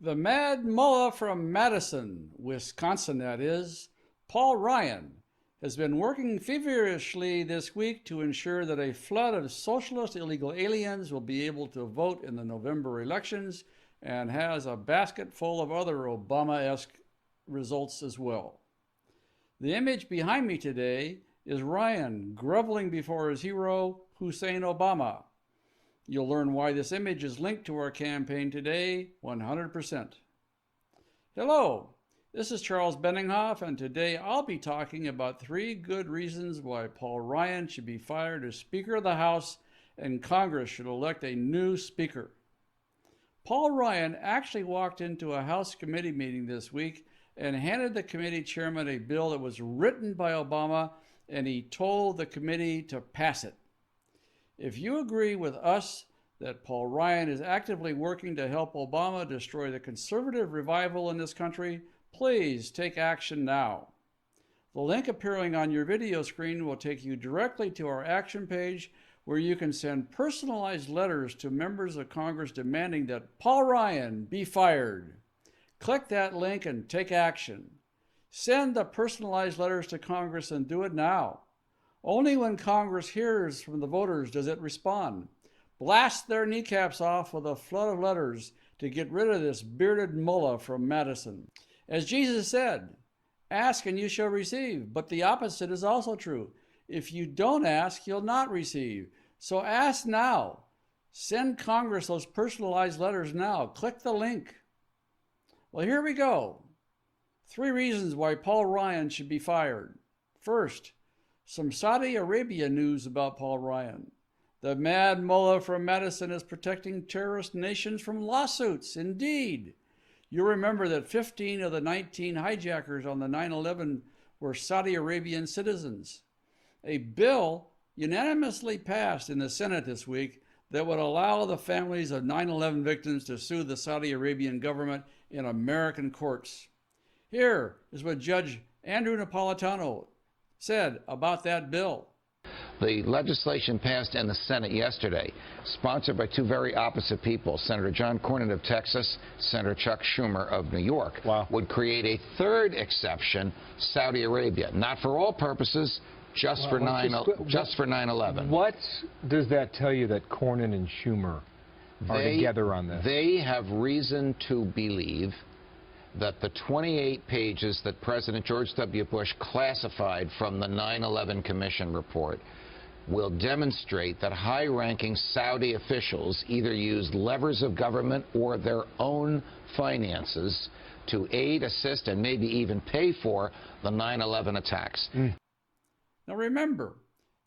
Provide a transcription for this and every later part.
The Mad Mullah from Madison, Wisconsin, that is, Paul Ryan, has been working feverishly this week to ensure that a flood of socialist illegal aliens will be able to vote in the November elections, and has a basket full of other Obama-esque results as well. The image behind me today is Ryan groveling before his hero, Hussein Obama. You'll learn why this image is linked to our campaign today, 100%. Hello, this is Charles Benninghoff, and today I'll be talking about 3 good reasons why Paul Ryan should be fired as Speaker of the House and Congress should elect a new Speaker. Paul Ryan actually walked into a House committee meeting this week and handed the committee chairman a bill that was written by Obama, and he told the committee to pass it. If you agree with us that Paul Ryan is actively working to help Obama destroy the conservative revival in this country, please take action now. The link appearing on your video screen will take you directly to our action page, where you can send personalized letters to members of Congress demanding that Paul Ryan be fired. Click that link and take action. Send the personalized letters to Congress and do it now. Only when Congress hears from the voters does it respond. Blast their kneecaps off with a flood of letters to get rid of this bearded mullah from Madison. As Jesus said, ask and you shall receive, but the opposite is also true. If you don't ask, you'll not receive. So ask now. Send Congress those personalized letters now. Click the link. Well, here we go. 3 reasons why Paul Ryan should be fired. First, some Saudi Arabia news about Paul Ryan. The Mad Mullah from Madison is protecting terrorist nations from lawsuits. Indeed. You'll remember that 15 of the 19 hijackers on the 9/11 were Saudi Arabian citizens. A bill unanimously passed in the Senate this week that would allow the families of 9/11 victims to sue the Saudi Arabian government in American courts. Here is what Judge Andrew Napolitano said about that bill. The legislation passed in the Senate yesterday, sponsored by 2 very opposite people, Senator John Cornyn of Texas, Senator Chuck Schumer of New York, would create a 3rd exception, Saudi Arabia, not for all purposes, just for 9/11. What does that tell you that Cornyn and Schumer are together on this? They have reason to believe that the 28 pages that President George W. Bush classified from the 9/11 Commission report will demonstrate that high-ranking Saudi officials either used levers of government or their own finances to aid, assist, and maybe even pay for the 9/11 attacks. Now remember,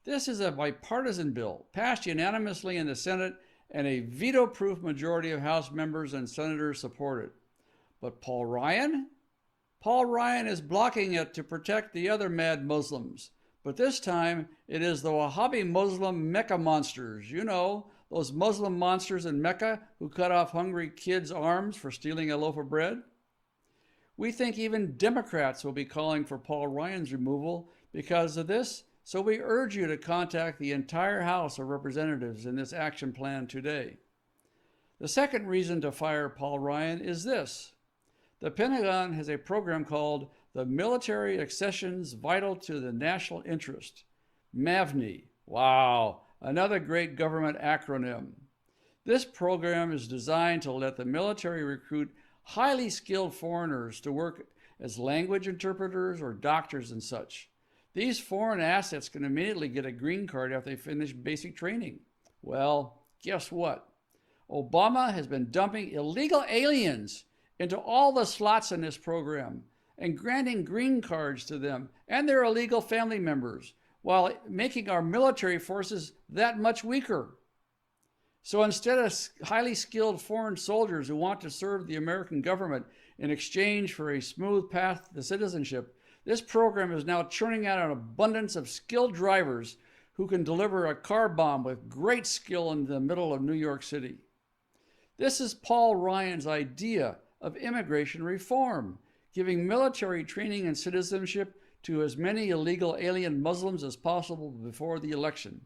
this is a bipartisan bill, passed unanimously in the Senate, and a veto-proof majority of House members and senators support it. But Paul Ryan? Paul Ryan is blocking it to protect the other mad Muslims. But this time, it is the Wahhabi Muslim Mecca monsters. You know, those Muslim monsters in Mecca who cut off hungry kids' arms for stealing a loaf of bread. We think even Democrats will be calling for Paul Ryan's removal because of this, so we urge you to contact the entire House of Representatives in this action plan today. The second reason to fire Paul Ryan is this. The Pentagon has a program called the Military Accessions Vital to the National Interest, MAVNI. Wow, another great government acronym. This program is designed to let the military recruit highly skilled foreigners to work as language interpreters or doctors and such. These foreign assets can immediately get a green card after they finish basic training. Well, guess what? Obama has been dumping illegal aliens into all the slots in this program and granting green cards to them and their illegal family members, while making our military forces that much weaker. So instead of highly skilled foreign soldiers who want to serve the American government in exchange for a smooth path to citizenship, this program is now churning out an abundance of skilled drivers who can deliver a car bomb with great skill in the middle of New York City. This is Paul Ryan's idea of immigration reform, giving military training and citizenship to as many illegal alien Muslims as possible before the election.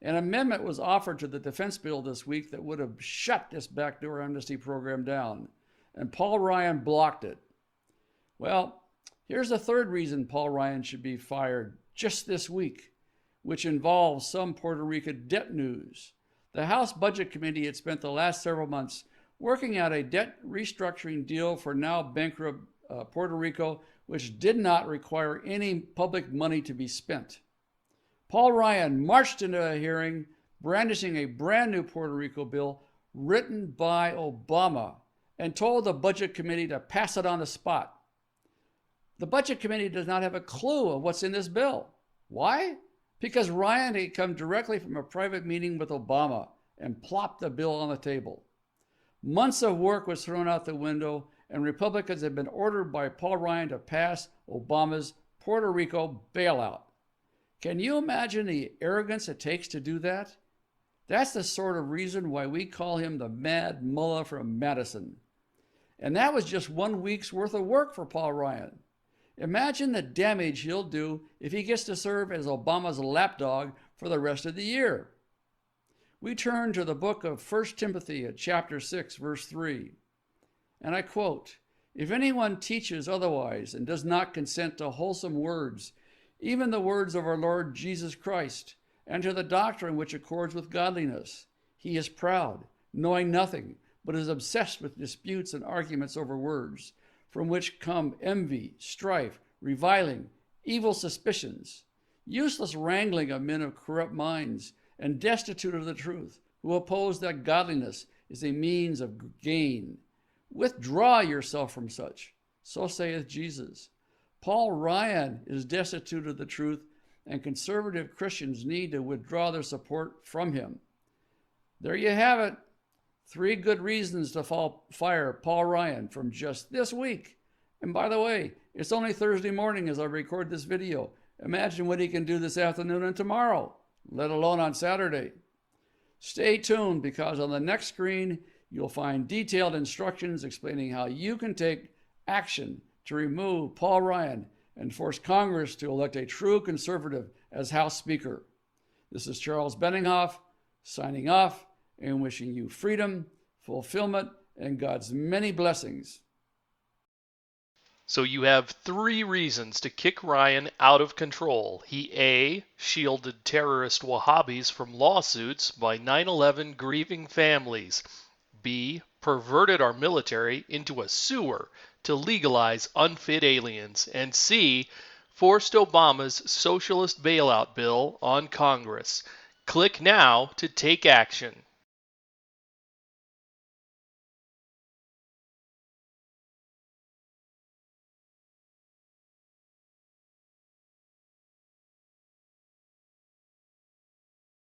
An amendment was offered to the defense bill this week that would have shut this backdoor amnesty program down. and Paul Ryan blocked it. Well, here's a third reason Paul Ryan should be fired just this week, which involves some Puerto Rico debt news. The House Budget Committee had spent the last several months working out a debt restructuring deal for now bankrupt Puerto Rico, which did not require any public money to be spent. Paul Ryan marched into a hearing brandishing a brand new Puerto Rico bill written by Obama and told the Budget Committee to pass it on the spot. The Budget Committee does not have a clue of what's in this bill. Why? Because Ryan had come directly from a private meeting with Obama and plopped the bill on the table. Months of work was thrown out the window, and Republicans had been ordered by Paul Ryan to pass Obama's Puerto Rico bailout. Can you imagine the arrogance it takes to do that? That's the sort of reason why we call him the Mad Mullah from Madison. And that was just 1 week's worth of work for Paul Ryan. Imagine the damage he'll do if he gets to serve as Obama's lapdog for the rest of the year. We turn to the book of 1 Timothy at chapter 6, verse 3. And I quote, "If anyone teaches otherwise and does not consent to wholesome words, even the words of our Lord Jesus Christ, and to the doctrine which accords with godliness, he is proud, knowing nothing, but is obsessed with disputes and arguments over words, from which come envy, strife, reviling, evil suspicions, useless wrangling of men of corrupt minds, and destitute of the truth, who oppose that godliness is a means of gain. Withdraw yourself from such, so saith Jesus." Paul Ryan is destitute of the truth, and conservative Christians need to withdraw their support from him. There you have it. 3 good reasons to fire Paul Ryan from just this week. And by the way, it's only Thursday morning as I record this video. Imagine what he can do this afternoon and tomorrow, let alone on Saturday. Stay tuned, because on the next screen, you'll find detailed instructions explaining how you can take action to remove Paul Ryan and force Congress to elect a true conservative as House Speaker. This is Charles Benninghoff signing off and wishing you freedom, fulfillment, and God's many blessings. So you have 3 reasons to kick Ryan out of control. He A, shielded terrorist Wahhabis from lawsuits by 9/11 grieving families. B, perverted our military into a sewer to legalize unfit aliens. And C, forced Obama's socialist bailout bill on Congress. Click now to take action.